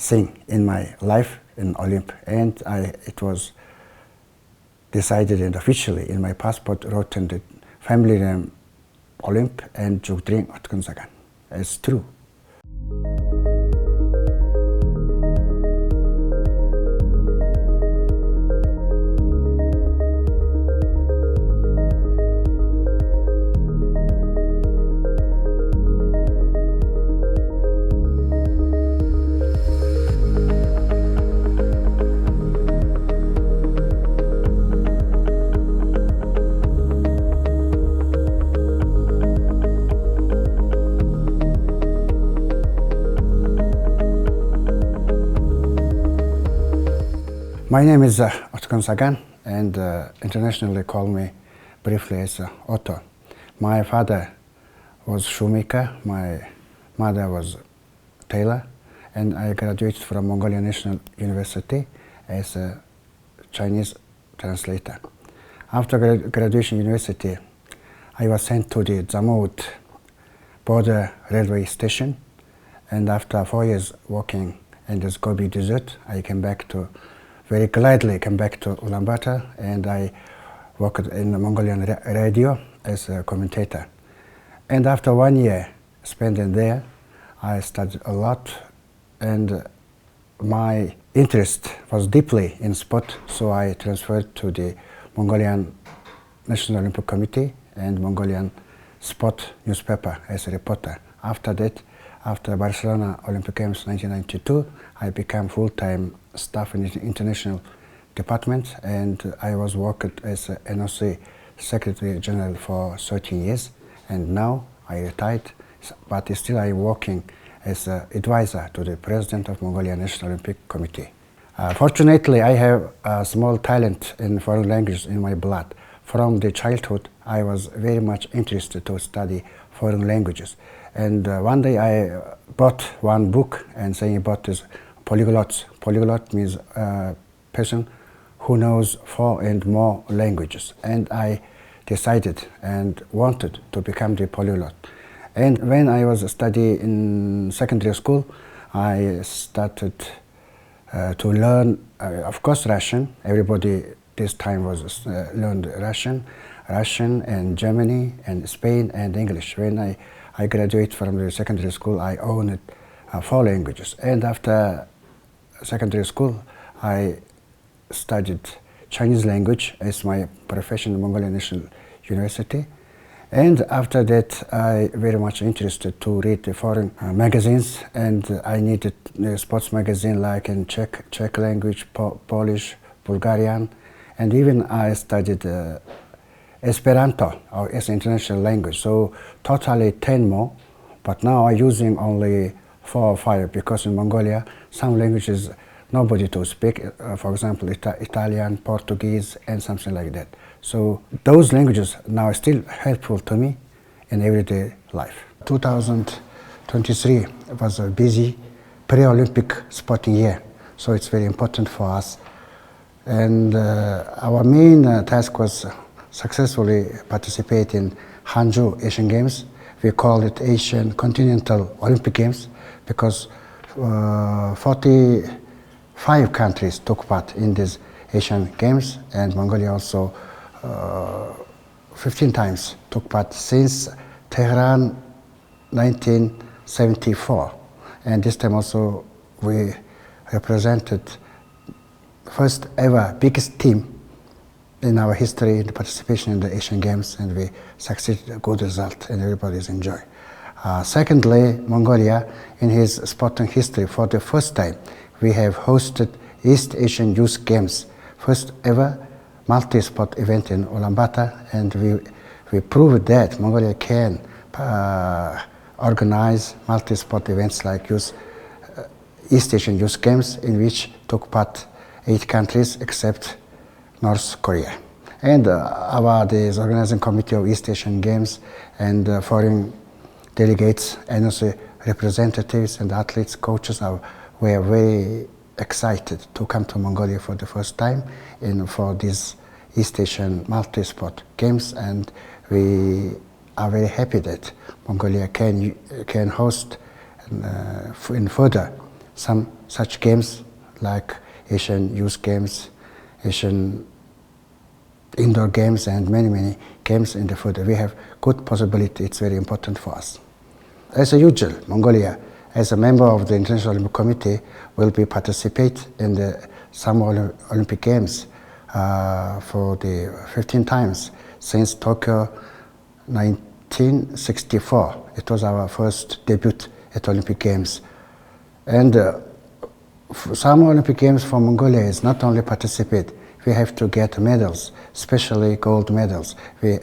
thing in my life in Olymp, and it was decided and officially in my passport written the family name Olymp and Jugder Otgontsagaan. It's true. My name is Otgontsagaan, and internationally call me briefly as Otto. My father was shoemaker, my mother was tailor, and I graduated from Mongolian National University as a Chinese translator. After graduation university, I was sent to the Zamut border railway station, and after 4 years working in this Gobi Desert, I very gladly came back to Ulaanbaatar, and I worked in the Mongolian radio as a commentator. And after 1 year spent in there, I studied a lot, and my interest was deeply in sport, so I transferred to the Mongolian National Olympic Committee and Mongolian Sport newspaper as a reporter. After that, after Barcelona Olympic Games 1992, I became full-time staff in the international department, and I was working as a NOC Secretary General for 13 years, and now I retired, but still I'm working as an advisor to the President of Mongolian National Olympic Committee. Fortunately, I have a small talent in foreign languages in my blood. From the childhood, I was very much interested to study foreign languages. And one day I bought one book and saying about this polyglots. Polyglot means a person who knows 4 and more languages. And I decided and wanted to become the polyglot. And when I was studying in secondary school, I started to learn, of course, Russian. Everybody this time was learned Russian and Germany and Spain and English. When I graduated from the secondary school, I owned 4 languages. And after secondary school, I studied Chinese language as my profession in Mongolian National University. And after that, I very much interested to read the foreign magazines, and I needed a sports magazine like in Czech language, Polish, Bulgarian, and even I studied Esperanto as international language. So totally 10 more, but now I'm using only 4 or 5 because in Mongolia some languages nobody to speak, for example Italian, Portuguese and something like that. So those languages now are still helpful to me in everyday life. 2023 was a busy pre-Olympic sporting year, so it's very important for us. And our main task was successfully participate in Hangzhou Asian Games. We call it Asian Continental Olympic Games because 45 countries took part in these Asian Games, and Mongolia also 15 times took part since Tehran 1974. And this time also we represented first ever biggest team in our history in the participation in the Asian Games, and we succeeded a good result and everybody's enjoy. Secondly, Mongolia in his sporting history for the first time we have hosted East Asian Youth Games, first ever multi-sport event in Ulaanbaatar, and we proved that Mongolia can organize multi-sport events like East Asian Youth Games, in which took part 8 countries except North Korea. And the organizing committee of East Asian Games and foreign delegates and also representatives and athletes, coaches were very excited to come to Mongolia for the first time for these East Asian multi-sport games, and we are very happy that Mongolia can host in further some such games like Asian Youth Games, Asian indoor games, and many games in the future. We have good possibility. It's very important for us. As usual, Mongolia, as a member of the International Olympic Committee, will be participate in the Summer Olympic Games for the 15 times since Tokyo 1964. It was our first debut at Olympic Games. And Summer Olympic Games for Mongolia is not only participate, we have to get medals, especially gold medals. We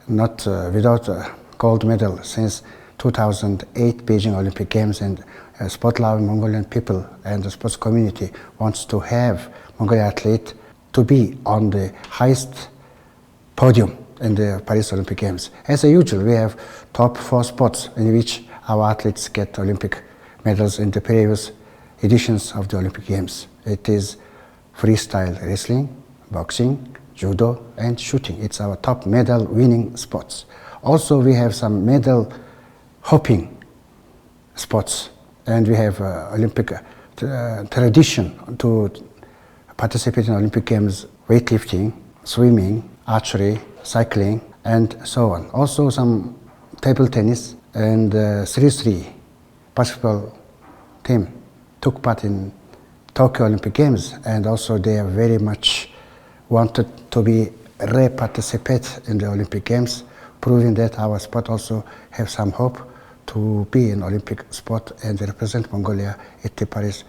not without a gold medal since 2008 Beijing Olympic Games, and sport-loving Mongolian people and the sports community wants to have Mongolian athlete to be on the highest podium in the Paris Olympic Games. As usual, we have top 4 sports in which our athletes get Olympic medals in the previous editions of the Olympic Games. It is freestyle wrestling, boxing, judo, and shooting. It's our top medal winning sports. Also, we have some medal hopping sports, and we have Olympic tradition to participate in Olympic Games: weightlifting, swimming, archery, cycling, and so on. Also, some table tennis and 3x3 basketball team took part in Tokyo Olympic Games, and also they are very much wanted to be re-participate in the Olympic Games, proving that our sport also have some hope to be in Olympic sport and represent Mongolia at the Paris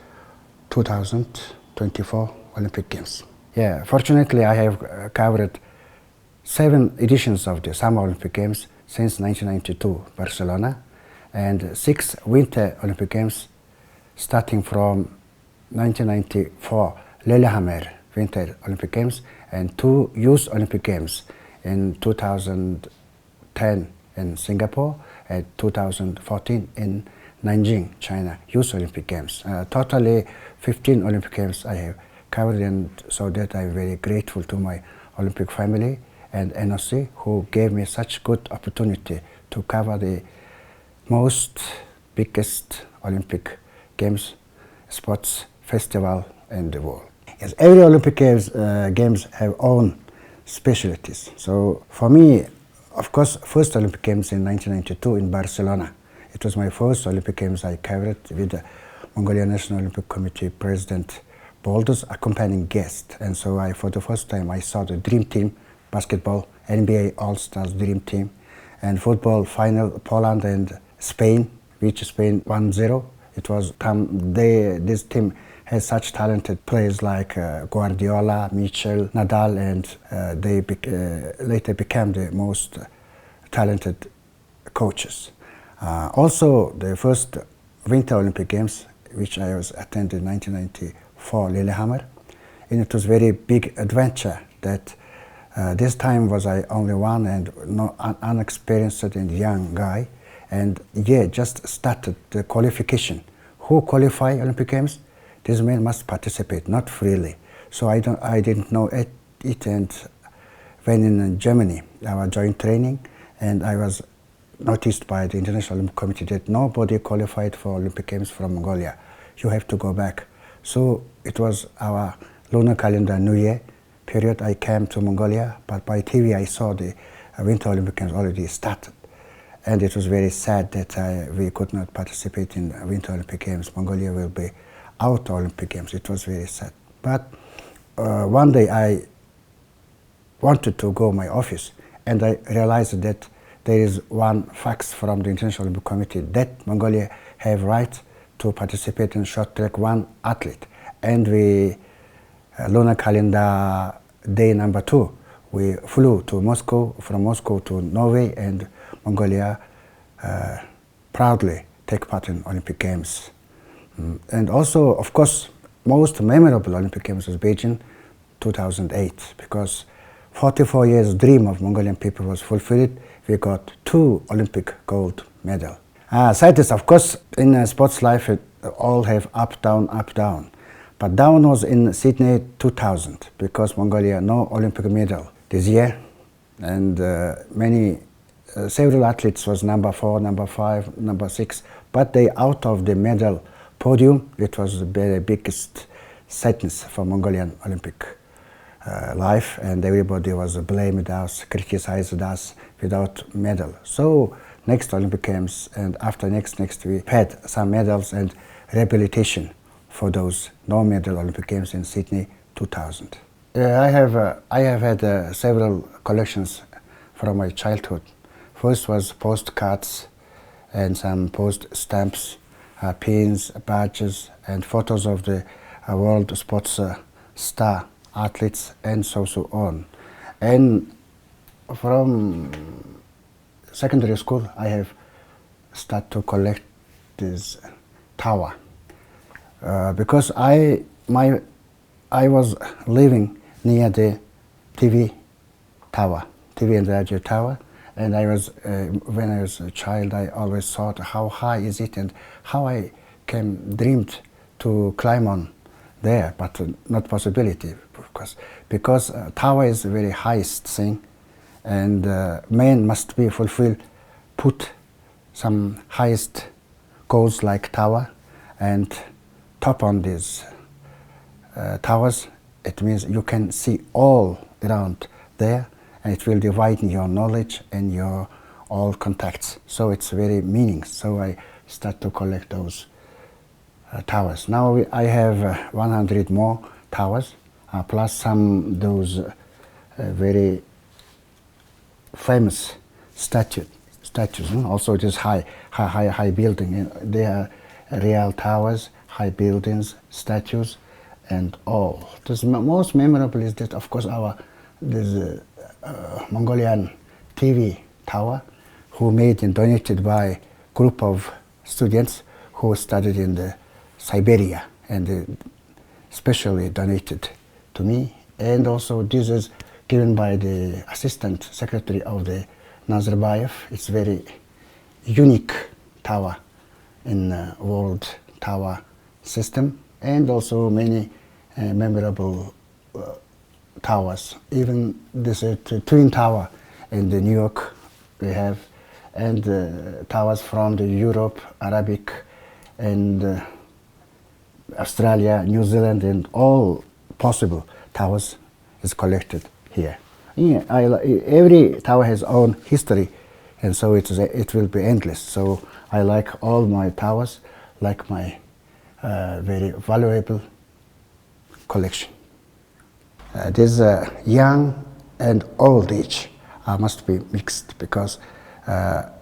2024 Olympic Games. Yeah, fortunately I have covered 7 editions of the Summer Olympic Games since 1992 Barcelona, and 6 Winter Olympic Games starting from 1994 Lillehammer Winter Olympic Games, and 2 Youth Olympic Games in 2010 in Singapore and 2014 in Nanjing, China, Youth Olympic Games. Totally 15 Olympic Games I have covered, and so that I'm very grateful to my Olympic family and NOC, who gave me such good opportunity to cover the most biggest Olympic Games sports festival in the world. Yes, every Olympic games have own specialties. So for me, of course, first Olympic Games in 1992 in Barcelona. It was my first Olympic Games I covered with the Mongolian National Olympic Committee President Boulder's accompanying guest. And so for the first time I saw the dream team, basketball, NBA All-Stars dream team, and football final, Poland and Spain, which Spain 1-0. It was this team has such talented players like Guardiola, Mitchell, Nadal, and they later became the most talented coaches. Also, the first Winter Olympic Games, which I was attended in 1994 Lillehammer, and it was very big adventure that this time was I only one and unexperienced and young guy, and yeah, just started the qualification. Who qualify Olympic Games? These men must participate, not freely. So I didn't know it, and when in Germany, our joint training, and I was noticed by the International Olympic Committee that nobody qualified for Olympic Games from Mongolia. You have to go back. So it was our lunar calendar New Year period. I came to Mongolia, but by TV I saw the Winter Olympic Games already started. And it was very sad that we could not participate in Winter Olympic Games. Mongolia will be out of Olympic Games. It was very sad. But one day I wanted to go to my office, and I realized that there is one fax from the International Olympic Committee that Mongolia have right to participate in short track 1 athlete. And we, lunar calendar day number 2, we flew to Moscow, from Moscow to Norway, and Mongolia proudly take part in Olympic Games. And also, of course, most memorable Olympic Games was Beijing 2008, because 44 years dream of Mongolian people was fulfilled. We got 2 Olympic gold medal. Sadness, of course, in sports life, it all have up, down. But down was in Sydney 2000, because Mongolia no Olympic medal this year, and several athletes was number 4, number 5, number 6, but they out of the medal podium. It was the very biggest sadness for Mongolian Olympic life, and everybody was blamed us, criticized us without medal. So next Olympic Games and after next we had some medals and rehabilitation for those no medal Olympic Games in Sydney 2000. I have had several collections from my childhood. First was postcards and some post stamps, pins, badges, and photos of the world sports star athletes, and so on. And from secondary school, I have started to collect this tower because I was living near the TV and radio tower, and I was when I was a child, I always thought how high is it and how I dreamed to climb on there, but not possibility, of course, because tower is the very highest thing, and man must be put some highest goals like tower, and top on these towers, it means you can see all around there, and it will widen your knowledge and your all contacts. So it's very meaning. So I start to collect those towers. Now I have 100 more towers, plus some those very famous statues. Also, it is high building. They are real towers, high buildings, statues, and all. The most memorable is that, of course, this Mongolian TV tower, who made and donated by group of students who studied in the Siberia, and specially donated to me. And also this is given by the Assistant Secretary of the Nazarbayev. It's very unique tower in world tower system, and also many memorable towers. Even this twin tower in the New York we have, and towers from the Europe, Arabic, and Australia, New Zealand, and all possible towers is collected here. Yeah, every tower has own history, and so it will be endless. So I like all my towers, like my very valuable collection. This young and old age must be mixed, because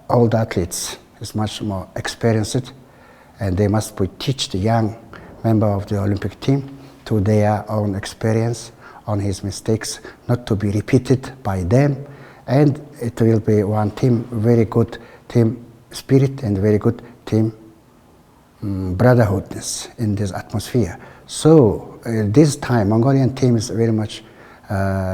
old athletes is much more experienced, and they must teach the young member of the Olympic team to their own experience on his mistakes, not to be repeated by them, and it will be one team, very good team spirit and very good team brotherhoodness in this atmosphere. So this time Mongolian team is very much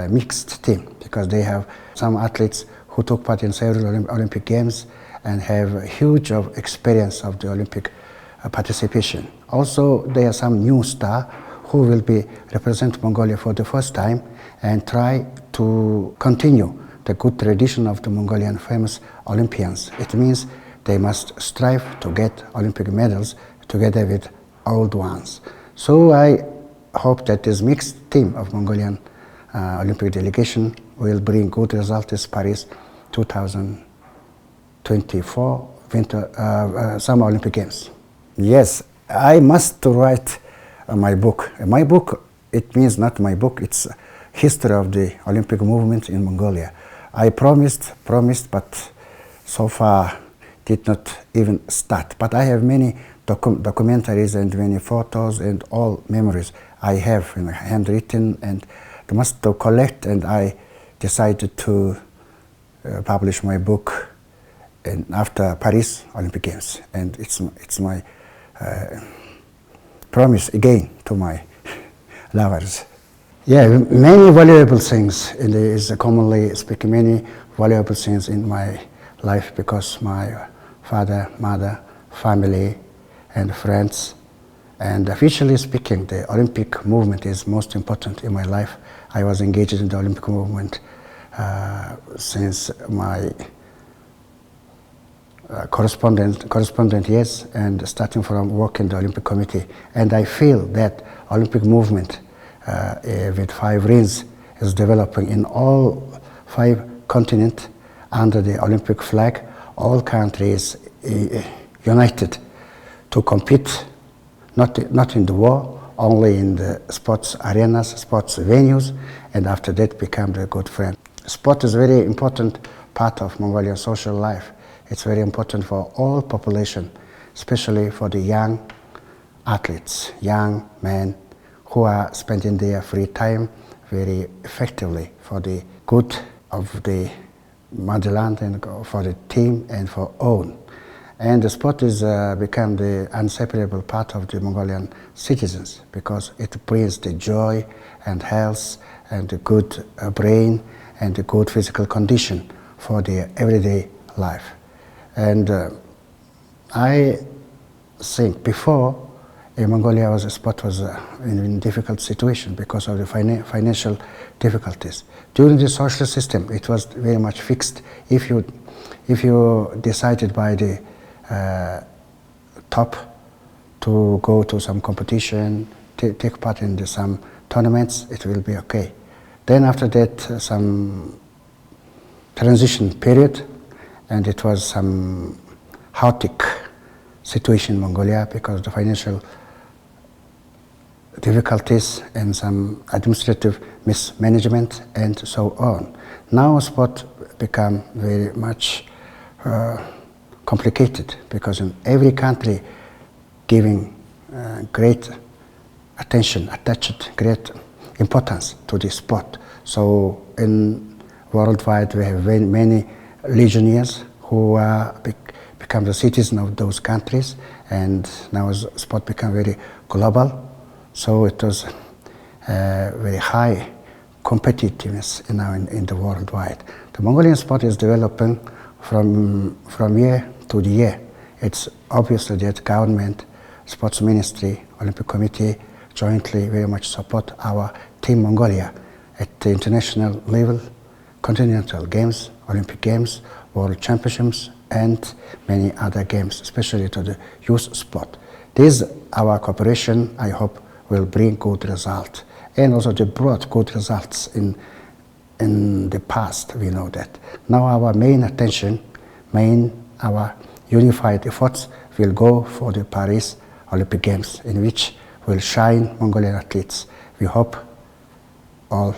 mixed team, because they have some athletes who took part in several Olympic Games and have huge experience of the Olympic participation. Also, there are some new stars who will represent Mongolia for the first time and try to continue the good tradition of the Mongolian famous Olympians. It means they must strive to get Olympic medals together with old ones. So I hope that this mixed team of Mongolian Olympic delegation will bring good results this Paris 2024 Summer Olympic Games. Yes, I must write my book. My book, it means not my book, it's history of the Olympic movement in Mongolia. I promised, but so far did not even start. But I have many documentaries and many photos and all memories I have in handwritten, and I must collect, and I decided to publish my book after Paris Olympic Games, and it's my promise again to my lovers. Yeah, many valuable things is commonly speaking, many valuable things in my life, because my father, mother, family, and friends, and officially speaking, the Olympic movement is most important in my life. I was engaged in the Olympic movement since my correspondent years, and starting from work in the Olympic Committee. And I feel that Olympic movement with 5 rings is developing in all 5 continents under the Olympic flag. All countries united to compete, not in the war, only in the sports arenas, sports venues, and after that become a good friend. Sport is a very important part of Mongolian social life. It's very important for all population, especially for the young athletes, young men who are spending their free time very effectively for the good of the motherland and for the team and for own. And the sport is become the inseparable part of the Mongolian citizens because it brings the joy and health and the good brain and the good physical condition for their everyday life. And I think before Mongolia sport was in a difficult situation because of the financial difficulties. During the social system, it was very much fixed. If you decided by the top to go to some competition, take part in some tournaments, it will be okay. Then after that, some transition period, and it was some chaotic situation in Mongolia because of the financial difficulties and some administrative mismanagement and so on. Now sport become very much complicated because in every country giving great attention, attached great importance to the sport. So in worldwide we have very many legionnaires who become the citizens of those countries, and now sport become very global. So it was very high competitiveness now in the worldwide. The Mongolian sport is developing from year to the year. It's obviously that government, sports ministry, Olympic Committee jointly very much support our Team Mongolia at the international level, continental games, Olympic Games, World Championships, and many other games, especially to the youth sport. This, our cooperation, I hope, will bring good result. And also they brought good results in the past, we know that. Now our main attention, our unified efforts will go for the Paris Olympic Games, in which will shine Mongolian athletes. We hope all